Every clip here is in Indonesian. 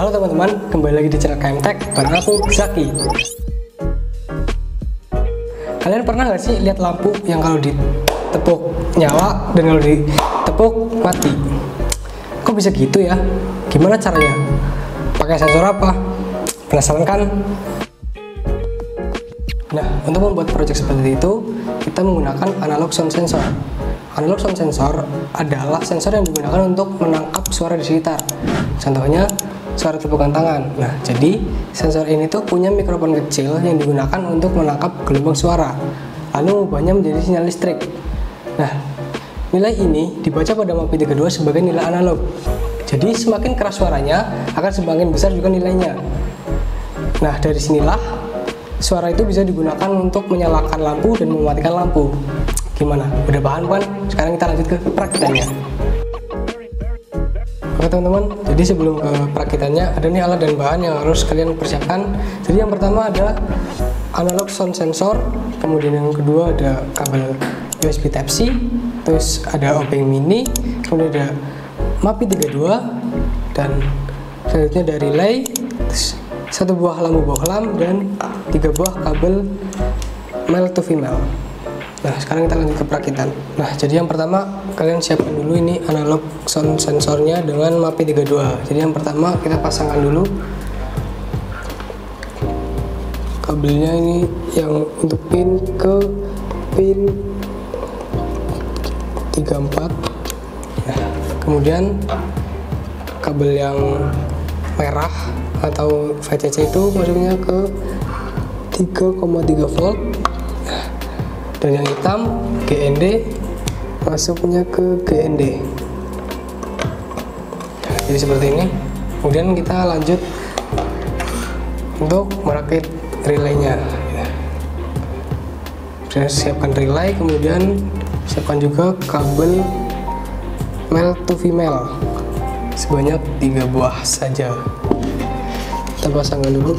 Halo teman-teman, kembali lagi di channel KM Tech bareng aku, Zaki. Kalian pernah nggak sih lihat lampu yang kalau ditepuk nyala dan kalau ditepuk mati? Kok bisa gitu ya? Gimana caranya? Pakai sensor apa? Penasaran kan? Nah, untuk membuat project seperti itu, kita menggunakan analog sound sensor. Analog sound sensor adalah sensor yang digunakan untuk menangkap suara di sekitar. Contohnya, suara tepukan tangan. Nah, jadi sensor ini tuh punya mikrofon kecil yang digunakan untuk menangkap gelombang suara, lalu mengubahnya menjadi sinyal listrik. Nah, nilai ini dibaca pada MAPI32 sebagai nilai analog. Jadi semakin keras suaranya, akan semakin besar juga nilainya. Nah, dari sinilah suara itu bisa digunakan untuk menyalakan lampu dan mematikan lampu. Gimana? Udah paham kan? Sekarang kita lanjut ke perakitannya. Oke teman-teman, jadi sebelum ke perakitannya, ada nih alat dan bahan yang harus kalian persiapkan. Jadi yang pertama ada analog sound sensor, kemudian yang kedua ada kabel USB Type-C, terus ada obeng mini, kemudian ada MAPI32, dan selanjutnya ada relay, terus satu buah lampu bohlam, dan 3 buah kabel male to female. Nah, sekarang kita lanjut ke perakitan. Nah, jadi yang pertama kalian siapkan dulu ini analog sound sensornya dengan MAPI32. Jadi yang pertama kita pasangkan dulu kabelnya ini yang untuk pin ke pin 34. Nah, kemudian kabel yang merah atau VCC itu masuknya ke 3,3 volt. Dan yang hitam GND masuknya ke GND. Jadi seperti ini. Kemudian kita lanjut untuk merakit relaynya. Saya siapkan relay, kemudian siapkan juga kabel male to female sebanyak 3 buah saja. Kita pasangkan dulu.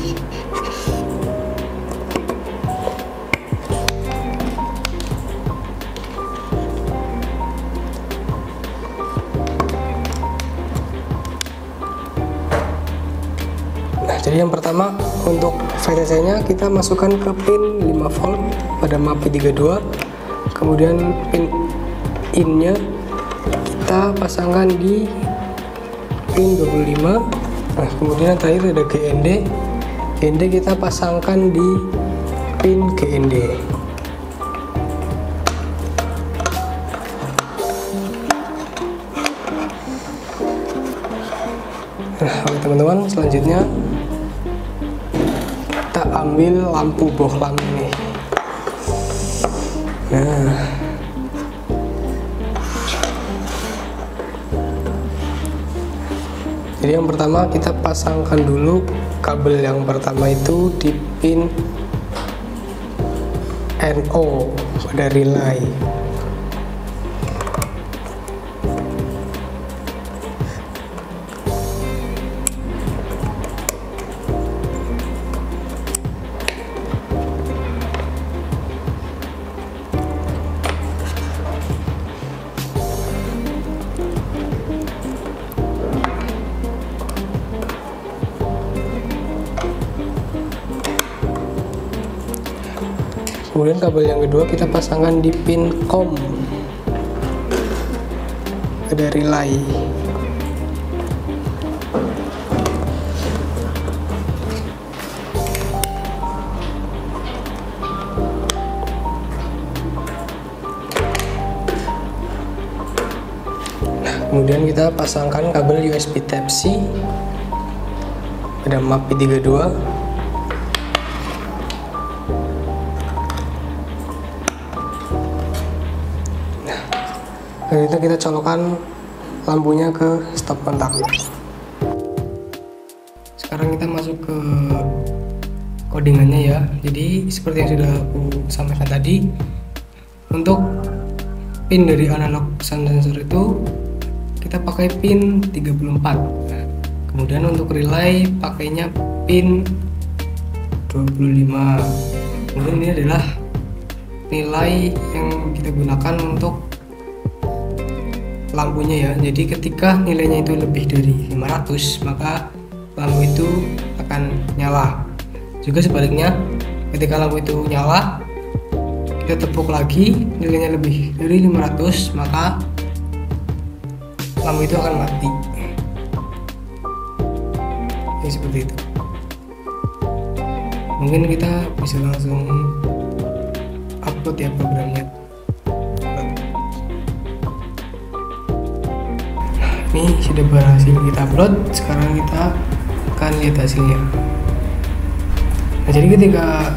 Jadi yang pertama untuk VCC nya kita masukkan ke pin 5 volt pada MAPI32, kemudian pin in nya kita pasangkan di pin 25. Nah, kemudian terakhir ada GND kita pasangkan di pin GND. Nah, oke teman-teman, selanjutnya kita ambil lampu bohlam ini. Nah, jadi yang pertama kita pasangkan dulu kabel yang pertama itu di pin NO pada relay. Kemudian kabel yang kedua kita pasangkan di pin COM ada relay. Nah, kemudian kita pasangkan kabel USB Type-C pada MAPI32. Dan itu kita colokkan lampunya ke stop kontak. Sekarang kita masuk ke codingannya ya. Jadi seperti yang sudah aku sampaikan tadi, untuk pin dari analog sound sensor itu kita pakai pin 34. Nah, kemudian untuk relay pakainya pin 25. Kemudian ini adalah nilai yang kita gunakan untuk lampunya ya. Jadi ketika nilainya itu lebih dari 500, maka lampu itu akan nyala. Juga sebaliknya, ketika lampu itu nyala, kita tepuk lagi, nilainya lebih dari 500, maka lampu itu akan mati. Ini seperti itu. Mungkin kita bisa langsung upload ya programnya. Ini sudah berhasil kita upload. Sekarang kita akan lihat hasilnya. Nah, jadi ketika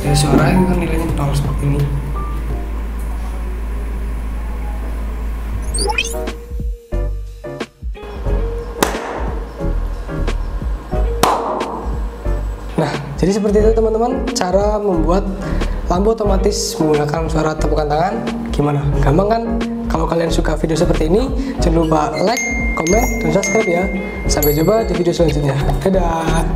ada suara itu kan nilainya 0 seperti ini. Nah, jadi seperti itu teman-teman cara membuat lampu otomatis menggunakan suara tepukan tangan. Gimana? Gampang kan? Kalau kalian suka video seperti ini, jangan lupa like, komen, dan subscribe ya. Sampai jumpa di video selanjutnya. Dadah!